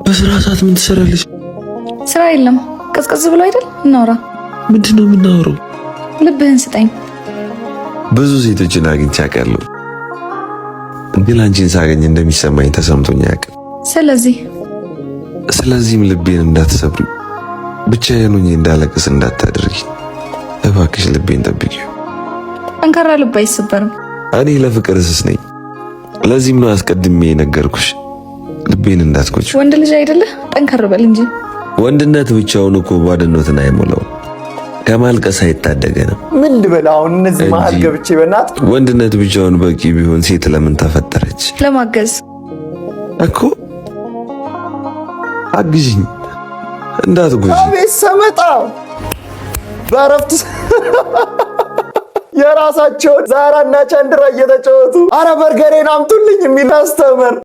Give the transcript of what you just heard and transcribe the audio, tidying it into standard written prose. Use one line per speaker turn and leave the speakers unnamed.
በስራ ሰዓት ምን ትሰራለች?
ስራ የለም ቀዝቀዝ ብሎ አይደል? እናውራ።
ምንድነው የምናወራው?
ልብህን ስጠኝ።
ብዙ ሴቶችን አግኝቼ አውቃለሁ፣ ግን አንቺን ሳገኝ እንደሚሰማኝ ተሰምቶኝ አያውቅም። ስለዚህም ልቤን እንዳትሰብሪ፣ ብቻዬን ሆኜ እንዳለቅስ እንዳታደርጊ እባክሽ። ልቤን ጠብቂው።
ጠንካራ ልብ አይሰበርም።
እኔ ለፍቅር እስስ ነኝ። ለዚህም ነው አስቀድሜ የነገርኩሽ ልቤን እንዳትጎጂ።
ወንድ ልጅ አይደለህ? ጠንከር በል እንጂ።
ወንድነት ብቻውን እኮ ባድነትን አይሞላው፣ ከማልቀስ አይታደገንም።
ምን ልበል አሁን እነዚህ መሀል ገብቼ በእናት
ወንድነት ብቻውን በቂ ቢሆን ሴት ለምን ተፈጠረች?
ለማገዝ
እኮ አግዥኝ፣ እንዳትጎጂ።
አቤት ሰመጣ በረፍት የራሳቸውን ዛራና ቻንድራ እየተጫወቱ አረ በርገሬን አምጡልኝ የሚል አስተምር